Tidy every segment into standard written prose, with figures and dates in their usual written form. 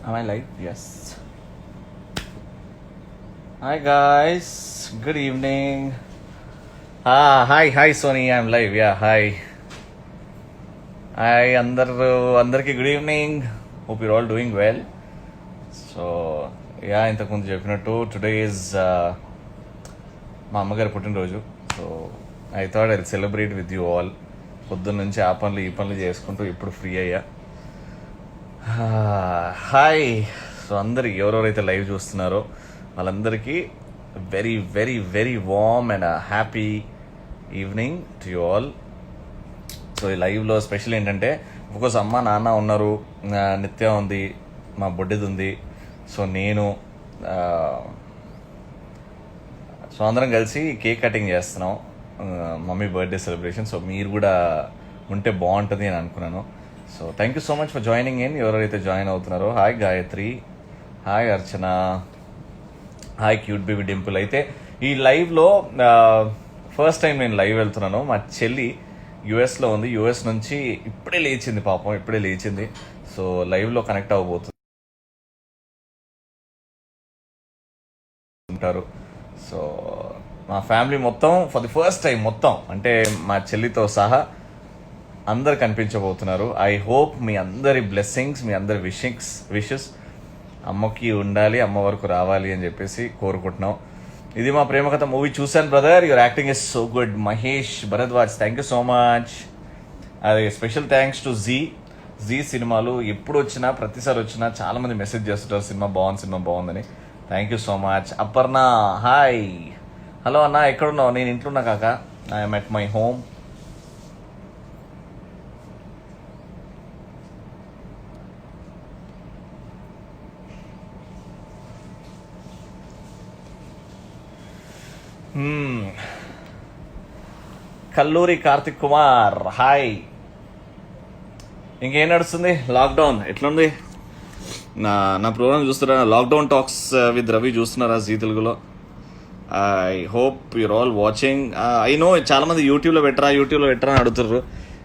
Am I live? Yes. Hi guys. Good evening. Hi Sony. I'm live. Yeah, hi. Hi అందరికి good evening. Hope your all doing well. So ఇంతకుముందు చెప్పినట్టు today is మా అమ్మగారి పుట్టినరోజు. So I thought I celebrate with you all. పొద్దున్న నుంచి ఆ పనులు ఈ పనులు చేసుకుంటూ ఇప్పుడు ఫ్రీ అయ్యా. హాయ్. సో అందరికి ఎవరెవరైతే లైవ్ చూస్తున్నారో వాళ్ళందరికీ very very very warm and happy evening to you all. So ఈ లైవ్లో స్పెషల్ ఏంటంటే ఒక్కోసారి అమ్మ నాన్న ఉన్నారు, నిత్య ఉంది, మా బొడ్డిది ఉంది, సో నేను సో అందరం కలిసి కేక్ కటింగ్ చేస్తున్నాం, మమ్మీ బర్త్డే సెలబ్రేషన్. సో మీరు కూడా ఉంటే బాగుంటుంది అని అనుకున్నాను. So thank you so much for joining in. ఎవరైతే జాయిన్ అవుతున్నారో హాయ్ గాయత్రి, హాయ్ అర్చన, హాయ్ క్యూట్ బేబీ డింపుల్. అయితే ఈ లైవ్లో ఫస్ట్ టైం నేను లైవ్ వెళ్తున్నాను. మా చెల్లి యుఎస్లో ఉంది, యుఎస్ నుంచి ఇప్పుడే లేచింది, పాపం ఇప్పుడే లేచింది. సో లైవ్లో కనెక్ట్ అవ్వబోతుంది ఉంటారు. సో మా ఫ్యామిలీ మొత్తం ఫర్ ది ఫస్ట్ టైం మొత్తం అంటే మా చెల్లితో సహా అందరు కనిపించబోతున్నారు. ఐ హోప్ మీ అందరి బ్లెస్సింగ్స్, మీ అందరి విషెస్ అమ్మకి ఉండాలి, అమ్మ వరకు రావాలి అని చెప్పేసి కోరుకుంటున్నాం. ఇది మా ప్రేమ కథ మూవీ చూశాను brother, your acting is so good. Mahesh Bharadwaj, thank you so much. అది స్పెషల్ థ్యాంక్స్ టు జీ సినిమాలు. ఎప్పుడు వచ్చినా ప్రతిసారి వచ్చినా చాలా మంది మెసేజ్ చేస్తుంటారు సినిమా బాగుందని. Thank you so much. Aparna hi. Hello అన్న, ఎక్కడున్నావు? నేను ఇంట్లో ఉన్నా కాక, I'm at my home. Kalluri Karthik Kumar hi. ఇంకేం నడుస్తుంది? లాక్డౌన్ ఎట్లుంది? నా ప్రోగ్రామ్ చూస్తున్నారా? లాక్డౌన్ టాక్స్ విత్ రవి చూస్తున్నారా జీ తెలుగులో? I hope your all watching. I know చాలా మంది యూట్యూబ్లో పెట్టరా అని అడుగుతుర్రు,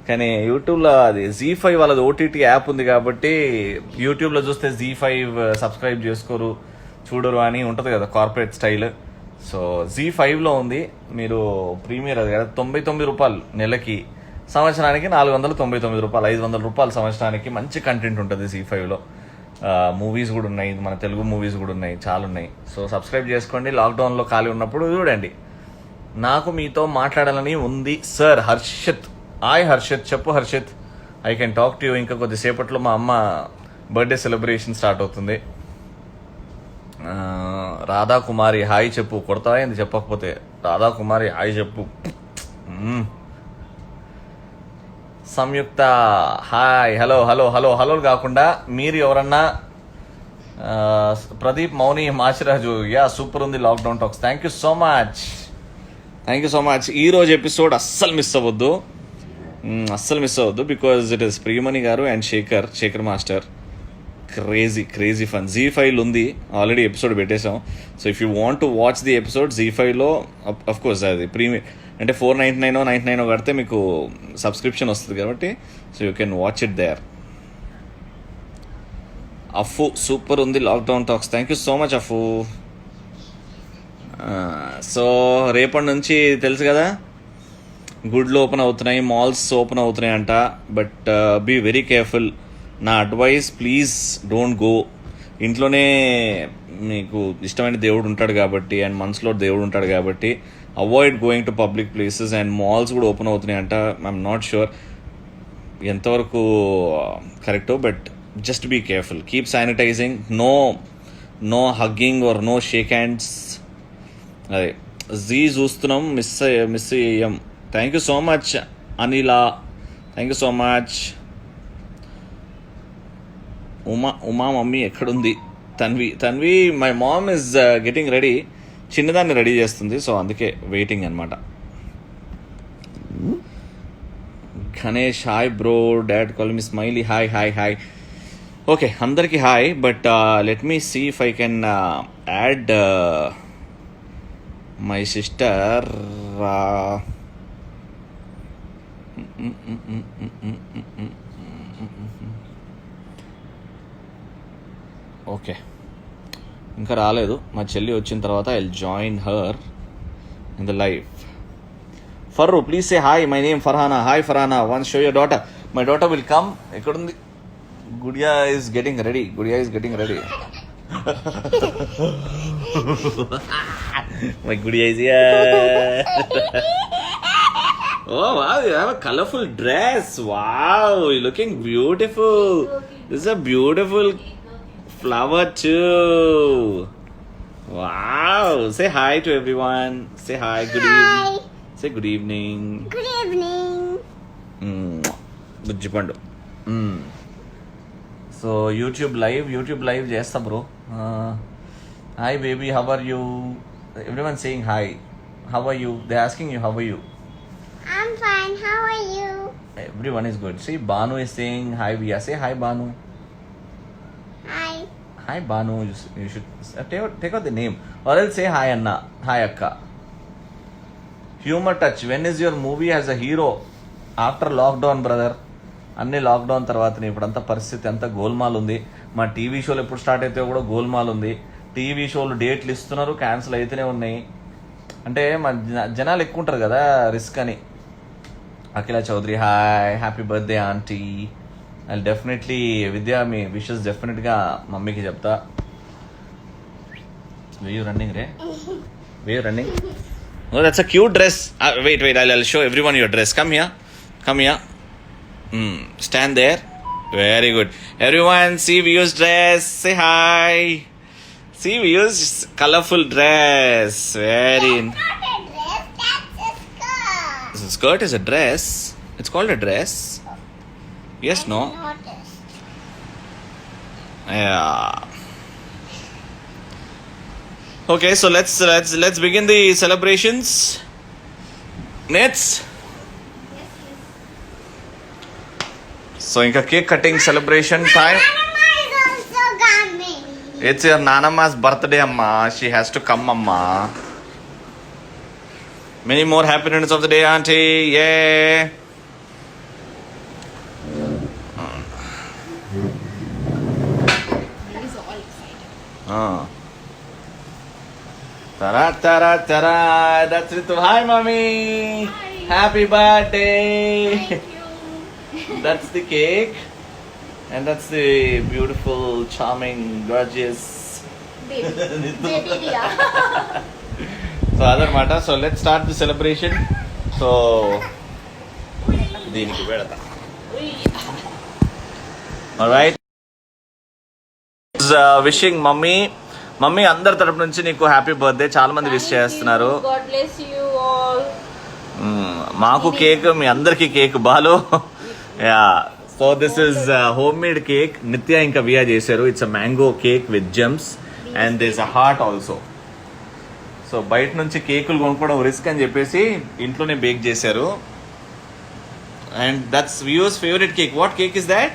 కానీ యూట్యూబ్లో అది Z5 వాళ్ళది ఓటీటీ యాప్ ఉంది కాబట్టి యూట్యూబ్లో చూస్తే Z5 సబ్స్క్రైబ్ చేసుకోరు, చూడరు అని ఉంటుంది కదా కార్పొరేట్ స్టైల్. సో Z5లో ఉంది, మీరు ప్రీమియర్ అది కదా, 99 రూపాయలు నెలకి, సంవత్సరానికి 499 రూపాయలు, 500 రూపాయలు సంవత్సరానికి. మంచి కంటెంట్ ఉంటుంది Z5లో. మూవీస్ కూడా ఉన్నాయి, మన తెలుగు మూవీస్ కూడా ఉన్నాయి, చాలా ఉన్నాయి. సో సబ్స్క్రైబ్ చేసుకోండి. లాక్డౌన్లో ఖాళీ ఉన్నప్పుడు చూడండి. నాకు మీతో మాట్లాడాలని ఉంది సార్. హర్షిత్ హాయ్. హర్షిత్ చెప్పు. Harshit I can talk to you. ఇంకా కొద్దిసేపట్లో మా అమ్మ బర్త్డే సెలబ్రేషన్ స్టార్ట్ అవుతుంది. రాధాకుమారి హాయ్ చెప్పు. కొడతావా ఏంది చెప్పకపోతే? రాధాకుమారి హాయ్ చెప్పు. సంయుక్త హాయ్. హలో కాకుండా మీరు ఎవరన్నా, ప్రదీప్ మౌని మాచిరాజు సూపర్ ఉంది lockdown talks. Thank you so much. ఈరోజు ఎపిసోడ్ అస్సలు మిస్ అవ్వద్దు, బికాజ్ ఇట్ ఇస్ ప్రియమణి గారు and Sekhar master. Crazy fun. Z5 ఉంది, ఆల్రెడీ ఎపిసోడ్ పెట్టేసాం. So if you want to watch the episode Z5లో అఫ్ కోర్స్ అది ప్రీమియర్ అంటే $4.99 కడితే మీకు సబ్స్క్రిప్షన్ వస్తుంది కాబట్టి, so you can watch it there. అఫు సూపర్ ఉంది lockdown talks. Thank you so much అఫు. So రేపటి నుంచి తెలుసు కదా, గుడ్లు ఓపెన్ అవుతున్నాయి, మాల్స్ ఓపెన్ అవుతున్నాయి అంట. But be very careful. నా అడ్వైస్, ప్లీజ్ డోంట్ గో. ఇంట్లోనే మీకు ఇష్టమైన దేవుడు ఉంటాడు కాబట్టి, అండ్ మనసులో దేవుడు ఉంటాడు కాబట్టి avoid going to public places. And malls కూడా ఓపెన్ అవుతున్నాయి అంట. ఐఎమ్ నాట్ షూర్ ఎంతవరకు కరెక్టో, but just be careful. Keep sanitizing. No hugging or no shake hands. అదే జీ చూస్తున్నాం, మిస్ అయ్యాం. Thank you so much Anila. Thank you so much. Uma mummy ఎక్కడుంది? Tanvi my mom is getting ready. చిన్నదాన్ని ready చేస్తుంది, so అందుకే waiting అనమాట. Ganesh hi bro. Dad call me Smiley. Hi. Okay, అందరికీ hi. But let me see if I can add my sister. Okay, ఇంకా రాలేదు. మా చెల్లి వచ్చిన తర్వాత I will join her in the live. Farru, please say hi. My name Farhana. Hi Farhana, once show your daughter. My daughter will come. ఎక్కడుంది? Gudiya is getting ready. Gudiya is getting ready. My Gudiya is here. Oh wow, you have a colorful dress. Wow, you're looking beautiful. This is a beautiful flower too. Wow. Say hi to everyone. Say hi. Good evening. Say good evening. Good evening. Bujjipandu. So YouTube live chesta bro. Hi baby, how are you? Everyone saying hi. How are you? They're asking you how are you? I'm fine. How are you? Everyone is good. See, Banu is saying hi. Via, say hi, Banu. Hi. Hi, Banu. You should take out the name, or else say hi, Anna. Hi, Akka. Humor touch. When is your movie as a hero? After lockdown, brother. అన్ని lockdown తర్వాతనే ఇప్పుడంతా పరిస్థితి అంతా గోల్మాల్ ఉంది. మా TV షోలు ఎప్పుడు start అయితే కూడా గోల్మాల్ ఉంది. టీవీ షోలు డేట్లు ఇస్తున్నారు, క్యాన్సిల్ అయితేనే ఉన్నాయి. అంటే మా జనాలు ఎక్కువ ఉంటారు కదా, రిస్క్ అని. Akhila Chowdary, hi, happy birthday aunty. I definitely విద్య మీ విషెస్ డెఫినెట్గా మమ్మీకి చెప్తా. వేయు రన్నింగ్ రే, వేయు running. Oh, that's a cute dress. Wait, I'll show everyone your dress. Come here. Stand there. Very good. Everyone, see Viyu's dress. Say hi. See Viyu's colorful dress. Very. Not a dress. That's a skirt. This skirt is a dress. It's called a dress. Yes, no? Notice. Yeah. Okay, so let's begin the celebrations. Nets. So inka cake cutting celebration time. Mama is also coming. It's your Nanama's birthday, Amma. She has to come, Amma. Many more happiness of the day, Auntie. Yeah. He is all excited. Tara. That's Ritu. Hi, Mommy. Hi. Happy birthday. Thank you. That's the cake. And that's the beautiful, charming, gorgeous. Baby Dia. So, అదనమాట. So, let's start the celebration. So, దీనికి పెడతా. Alright. Wishing mummy అందరి తరపు నుంచి నీకు happy birthday. చాలా మంది wish చేస్తున్నారు. God bless you all. మాకు కేక్, మీ అందరికి cake Balu. Yeah, so this is homemade cake. Nithya ఇంకా వియా చేశారు. It's a mango cake with gems and this a heart also. So బయట నుంచి కేకులు కొనుక్కోవడం రిస్క్ అని చెప్పేసి ఇంట్లోనే బేక్ చేశారు. And that's views favourite cake. What cake is that?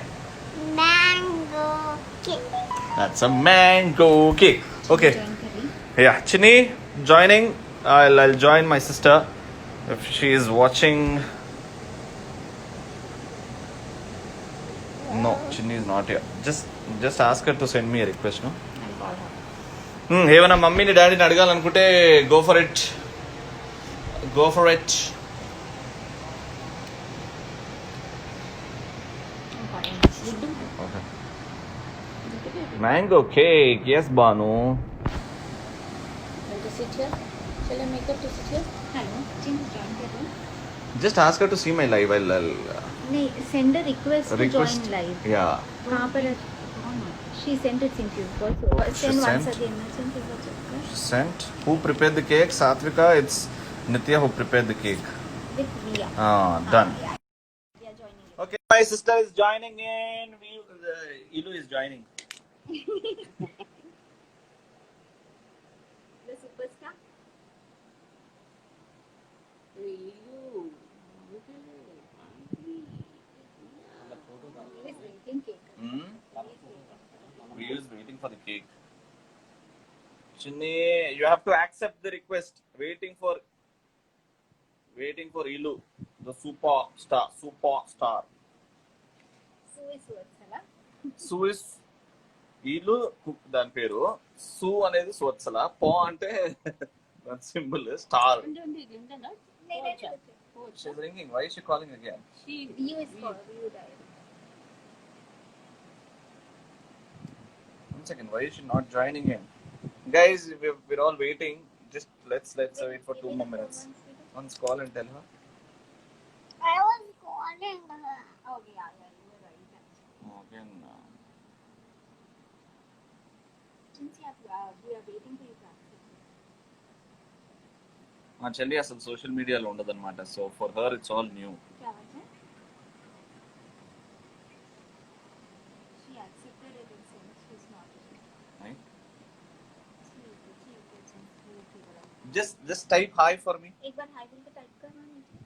Mango cake. That's a mango cake. Okay. Yeah, Chini joining. I'll join my sister if she is watching. No, Chini is not here. Just ask her to send me a request, no? I'll call her. ఏమైనా మమ్మీని డాడీని అడగాలనుకుంటే go for it. I'm calling. Would do. Okay. Mango cake. Yes, Banu. Want to sit here? Shall I make her to sit here? Hello जिन join कर रहे हैं Just ask her to see my live. I'll नहीं send a request to request. Join live Yeah. कहाँ पर she send it in you also She send once sent? Again send it Sent. Who prepared the cake? Satvika. It's Nitya who prepared the cake. With Riya Done. We are joining Okay, my sister is joining in. Ilu is joining. The superstar is waiting cake We is waiting for the cake. Chinni, you have to accept the request. Waiting for Ilu, the superstar. So is what's है ना Suis వీళ్ళు దాని పేరు సు అనేది స్వత్సల పో అంటే symbol star. She's ringing. Why is she calling again? You is called. You died. One second. Why is she not joining in? Guys, we're all waiting. Just let's wait for 2 more minutes. Once call and tell her. I was calling her. Oh yeah, you were right. Again. Since we are waiting for you to accept. మా చెల్లి అసలు social మీడియాలో ఉండదు అనమాట. So for her it's all new. क्या बात है? She accepted it and said she's not. Right? Just Just type hi for me. एक बार हाई बोल के टाइप करना नीचे.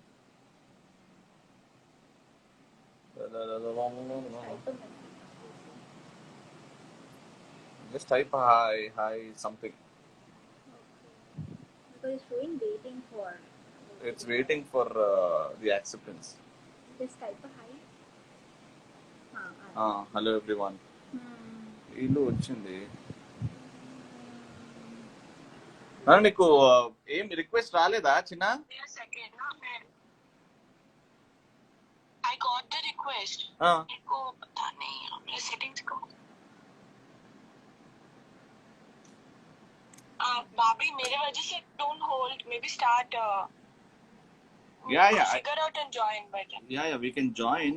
Just type hi something. Because it's showing waiting for. It's waiting for the acceptance. Just type a hi. Hello everyone. ఇల్లు వచ్చింది. నీకు ఏం request రాలేదా చిన్న? I got the request. को पता नहीं अपने settings को. भाभी मेरे वजह से don't hold. Maybe start. Yeah. Figure out and join better. Yeah. We can join.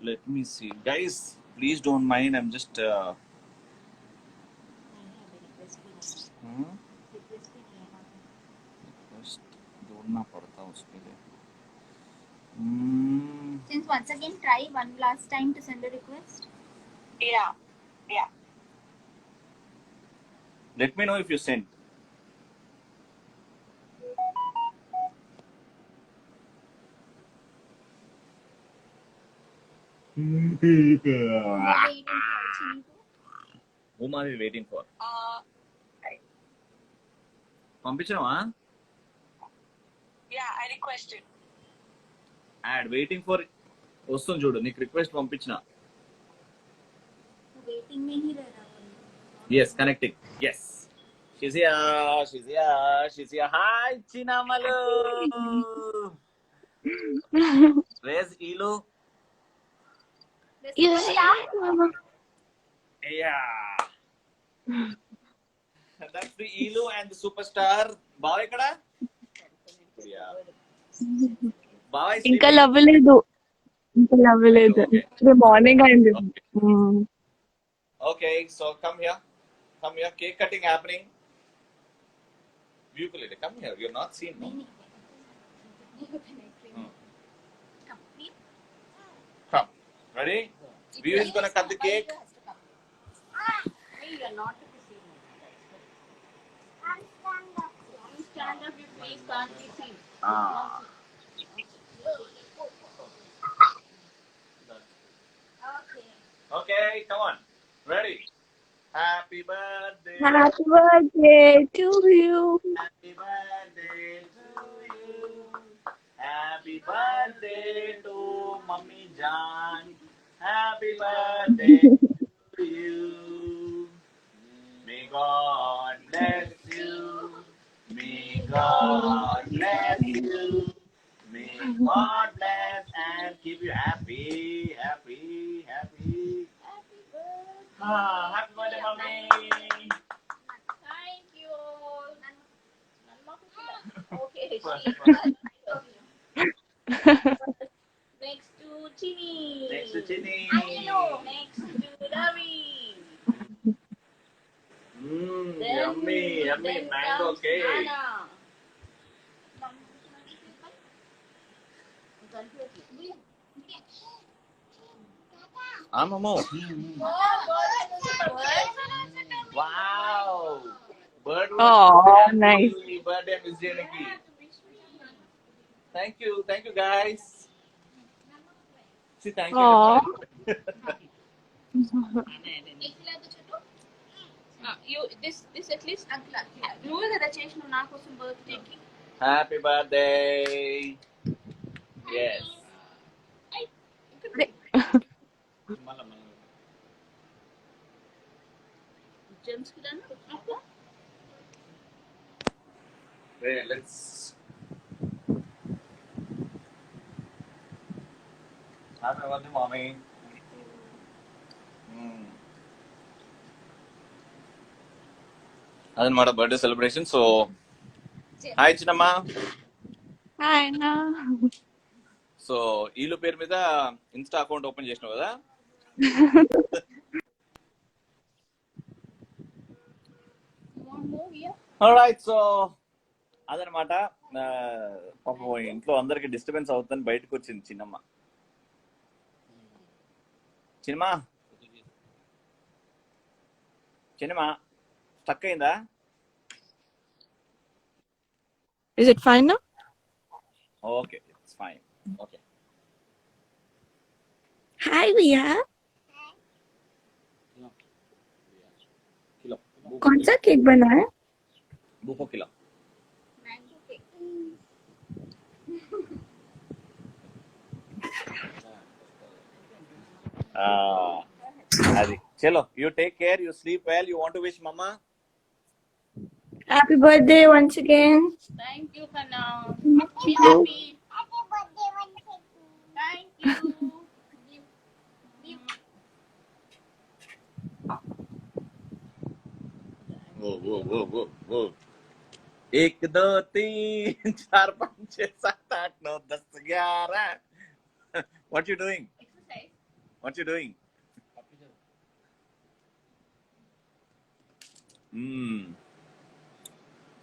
Let me see, guys. Please don't mind. I'm just. ढूंढना पड़ता उसके लिए. Since once again try one last time to send a request. Yeah. Let me know if you sent. Whom are we waiting for? పంపించావా? Yeah, I requested. Add waiting for వస్తుంది చూడు. నీకు request పంపించిన. Waiting में ही रह रहा है. Yes, connecting. Yes. She's here. Hi, Chinamalu. Where's Ilu? Yeah. That's the Ilu and the superstar. Bava ikkada? Yeah. Bava is ఇంకా లవ్వలేదు రేపు మార్నింగ్ అయింది. Okay, so come here. Cake cutting happening. Ukulele, come here. You're not seen, no? Come. Ready? View is gonna cut the cake. Stand up, you please can't be seen. Okay, come on. Ready? Happy birthday. Happy birthday to you. Happy birthday to you. Happy birthday to Mummy Jaan. Happy birthday to you. May God bless you. May God bless you. May God bless and keep you happy. Happy birthday, Mummy. Thank you. Okay, next to Chini. Next to Chini. Next to Ravi. Yummy mango comes cake. Anna. Momo. Wow. Bird was Oh, nice. Happy birthday, Miss Janaki. Thank you, guys. See, thank you. Aw. You this at least నువ్వే కదా చేసినావు నా కోసం birthday కి. Happy birthday. Yes. James ko dano. Ako. Hey, let's. Happy birthday, mommy. అదనమాట birthday celebration. So hi చిన్నమ్మా. Hi, na. సో ఈలు పేరు మీద ఇన్స్టా అకౌంట్ ఓపెన్ చేసినావు కదా. More here. ఆల్రైట్, సో అదనమాట. పాపం ఇంట్లో అందరికి డిస్టర్బెన్స్ అవుతుందని బయటకు వచ్చింది చిన్నమ్మ. చిన్నమ్మా చిన్నమ్మా స్టక్ అయిందా? Is it fine now? Okay, it's fine. Okay, Hi, Ria. Kilo कौन सा केक बना है? బూపో కిలో. Mango cake. అది చలో, you take care, you sleep well. You want to wish మమ్మా? Happy birthday once again. Thank you, Kana. Happy Be happy. birthday, one cake. Thank you. एक दो तीन चार पाँच छह सात आठ नौ 10 11. What you doing? Exercise. What you doing?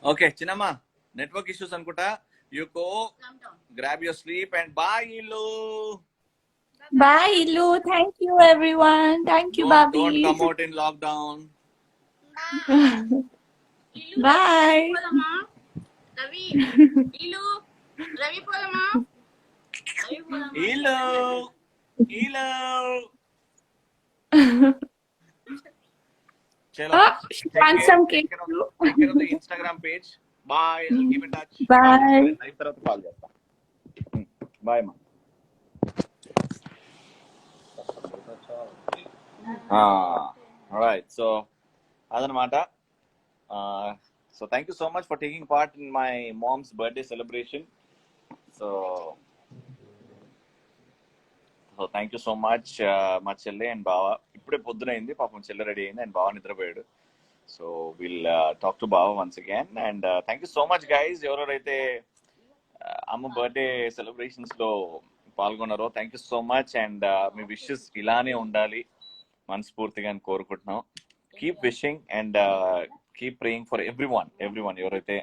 Okay, Chinamma, network issues అనుకుంటా. You go Calm down. grab your sleep and bye, Ilu. Bye, Ilu. Thank you, everyone. Thank you, Don't Bobby. come out in lockdown. Ilu. Bye. Polama. Ravi. Ilu. Ravi Polama. Ravi Polama. Ilu. Ilu. Chalo. She wants some cake Take too. care of the Instagram page. Bye. I'll keep in touch. Bye. Live తర్వాత call చేస్తా. Bye, ma. All right. So అదనమాట. So thank you so much for taking part in my mom's birthday celebration. So thank you so much, మా చెల్లె and బావ. ఇప్పుడే పొద్దునైంది, పాపం చెల్లె ready అయింది అండ్ బావ నిద్రపోయాడు. సో విల్ టాక్ టు బావ once again. And thank you so much guys, ఎవరెవరైతే అమ్మ బర్త్డే సెలబ్రేషన్స్ లో పాల్గొన్నారో థ్యాంక్ యూ సో మచ్. అండ్ మీ విషెస్ ఇలానే ఉండాలి మనస్ఫూర్తిగా అని కోరుకుంటున్నాం. Keep wishing and keep praying for everyone ఎవరైతే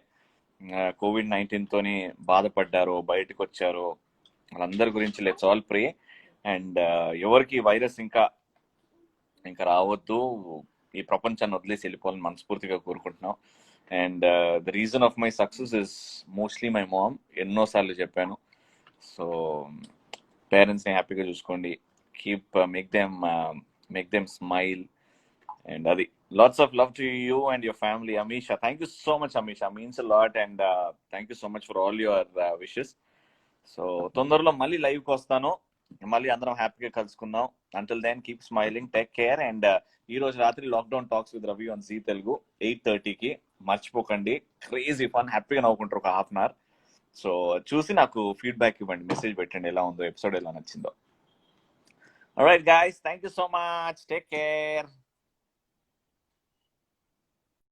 COVID-19 తోని బాధపడ్డారో, బయటకు వచ్చారో వాళ్ళందరి గురించి లెట్స్ ఆల్ ప్రే. అండ్ ఎవరికి వైరస్ ఇంకా రావద్దు, ఈ ప్రపంచాన్ని వదిలేసి వెళ్ళిపోవాలని మనస్ఫూర్తిగా కోరుకుంటున్నాం. And the reason of my success is mostly my mom. ఎన్నోసార్లు చెప్పాను. సో పేరెంట్స్ని హ్యాపీగా చూసుకోండి, keep make them smile. And అది lots of love to you and your family. Amisha, thank you so much Amisha, means a lot. And thank you so much for all your wishes. So తొందరలో మళ్ళీ లైవ్కి వస్తాను, మళ్ళీ అందరం హ్యాపీగా కలుసుకుందాం. Until then keep smiling, take care. And ఈ రోజు రాత్రి lockdown talks with Ravi on Zee Telugu 8:30కి మర్చిపోకండి. క్రేజీ ఫన్, హ్యాపీగా నవ్వుకుంటారు ఒక హాఫ్ అన్ అవర్. సో చూసి నాకు ఫీడ్బ్యాక్ ఇవ్వండి, మెసేజ్ పెట్టండి ఎలా ఉందో, ఎపిసోడ్ ఎలా నచ్చిందో. Alright guys, thank you so much, take care.